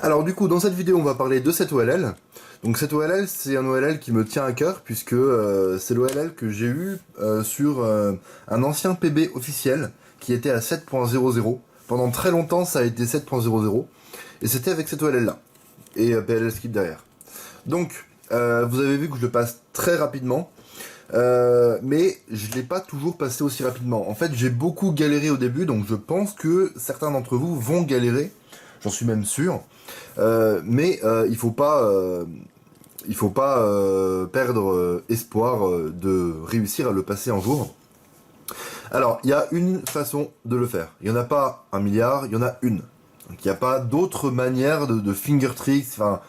Alors du coup, dans cette vidéo, on va parler de cette OLL. Donc cette OLL, c'est un OLL qui me tient à cœur, puisque c'est l'OLL que j'ai eu sur un ancien PB officiel, qui était à 7.00. Pendant très longtemps, ça a été 7.00, et c'était avec cette OLL là, et PLL skip derrière. Donc, vous avez vu que je le passe très rapidement, mais je l'ai pas toujours passé aussi rapidement. En fait, j'ai beaucoup galéré au début, donc je pense que certains d'entre vous vont galérer, j'en suis même sûr. Mais il faut pas perdre espoir de réussir à le passer un jour. Alors, il y a une façon de le faire. Il n'y en a pas un milliard, il y en a une. Donc, il n'y a pas d'autre manière de finger tricks. Enfin,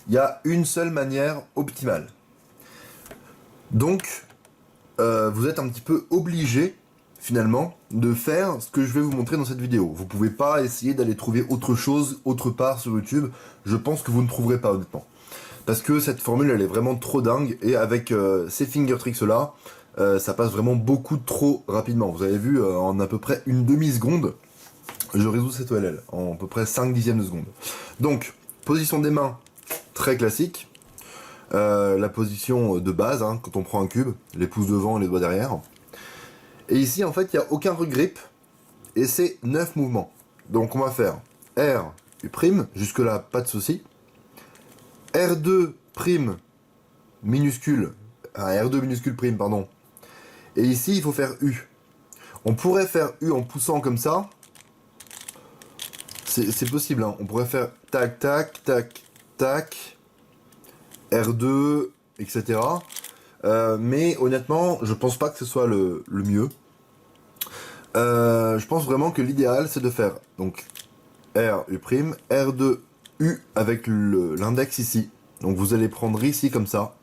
il y a une seule manière optimale. Donc, vous êtes un petit peu obligé, finalement, de faire ce que je vais vous montrer dans cette vidéo. Vous pouvez pas essayer d'aller trouver autre chose, autre part sur YouTube. Je pense que vous ne trouverez pas, honnêtement. Parce que cette formule, elle est vraiment trop dingue, et avec ces finger tricks là, ça passe vraiment beaucoup trop rapidement. Vous avez vu, en à peu près une demi-seconde, je résous cette OLL, en à peu près 5 dixièmes de seconde. Donc, position des mains, très classique. La position de base, hein, quand on prend un cube, les pouces devant et les doigts derrière. Et ici, en fait, il n'y a aucun regrip, et c'est 9 mouvements. Donc on va faire R, U', jusque-là, pas de souci. R2' minuscule, R2 minuscule prime, pardon. Et ici, il faut faire U. On pourrait faire U en poussant comme ça. C'est possible, hein. On pourrait faire tac, tac, tac, tac, R2, etc. Mais honnêtement, je pense pas que ce soit le mieux. Je pense vraiment que l'idéal, c'est de faire donc R, U', R2, U avec l'index ici. Donc vous allez prendre ici comme ça.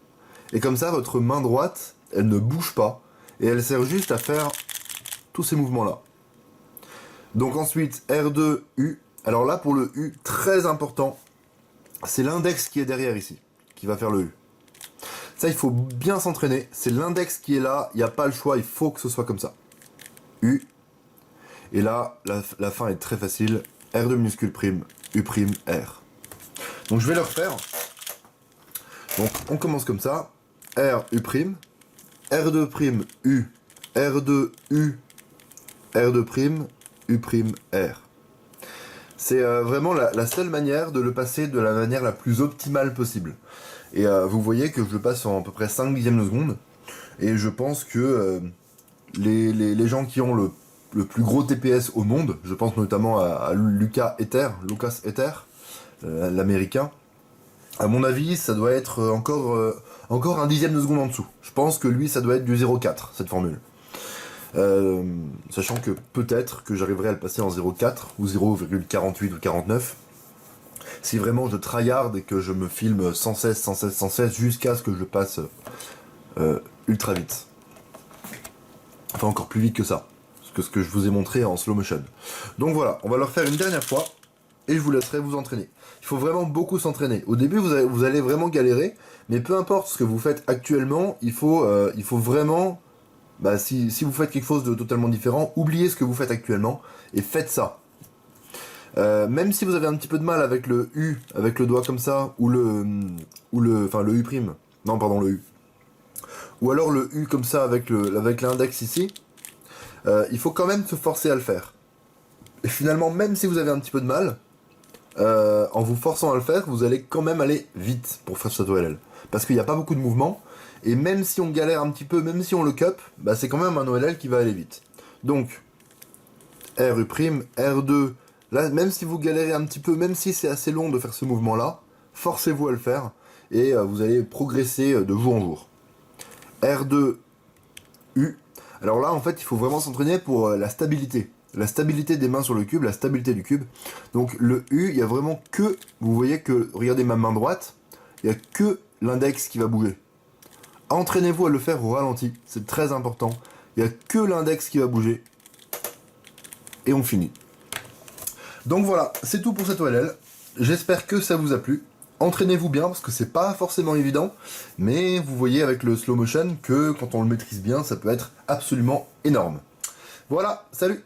Et comme ça, votre main droite, elle ne bouge pas. Et elle sert juste à faire tous ces mouvements-là. Donc ensuite, R2, U. Alors là, pour le U, très important, c'est l'index qui est derrière ici, qui va faire le U. Ça, il faut bien s'entraîner. C'est l'index qui est là, il n'y a pas le choix, il faut que ce soit comme ça. U. Et là, la fin est très facile. R2 minuscule prime, U', R. Donc je vais le refaire. Donc on commence comme ça. R, U', R2', U, R2, U, R2', U', R. C'est vraiment la seule manière de le passer de la manière la plus optimale possible. Et vous voyez que je le passe en à peu près 5 dixièmes de seconde. Et je pense que les gens qui ont le plus gros TPS au monde, je pense notamment à Lucas Ether, l'américain, à mon avis, ça doit être encore un dixième de seconde en dessous. Je pense que lui, ça doit être du 0,4, cette formule. Sachant que peut-être que j'arriverai à le passer en 0,4 ou 0,48 ou 49. Si vraiment je tryhard et que je me filme sans cesse, jusqu'à ce que je passe ultra vite. Enfin, encore plus vite que ça. Que ce que je vous ai montré en slow motion. Donc voilà, on va le refaire une dernière fois. Et je vous laisserai vous entraîner. Il faut vraiment beaucoup s'entraîner. Au début, vous allez vraiment galérer, mais peu importe ce que vous faites actuellement, il faut vraiment, si vous faites quelque chose de totalement différent, oubliez ce que vous faites actuellement et faites ça. Même si vous avez un petit peu de mal avec le U, avec le doigt comme ça, ou le U', non pardon le U, ou alors le U comme ça avec l'index ici, il faut quand même se forcer à le faire. Et finalement, même si vous avez un petit peu de mal, en vous forçant à le faire, vous allez quand même aller vite pour faire cette OLL. Parce qu'il n'y a pas beaucoup de mouvements, et même si on galère un petit peu, même si on le cup, c'est quand même un OLL qui va aller vite. Donc, R, U', R2, là, même si vous galérez un petit peu, même si c'est assez long de faire ce mouvement-là, forcez-vous à le faire, et vous allez progresser de jour en jour. R2, U. Alors là, en fait, il faut vraiment s'entraîner pour la stabilité. La stabilité des mains sur le cube, la stabilité du cube. Donc le U, il y a vraiment que, vous voyez que, regardez ma main droite, il n'y a que l'index qui va bouger. Entraînez-vous à le faire au ralenti, c'est très important. Il n'y a que l'index qui va bouger. Et on finit. Donc voilà, c'est tout pour cette OLL. J'espère que ça vous a plu. Entraînez-vous bien, parce que c'est pas forcément évident, mais vous voyez avec le slow motion que quand on le maîtrise bien, ça peut être absolument énorme. Voilà, salut!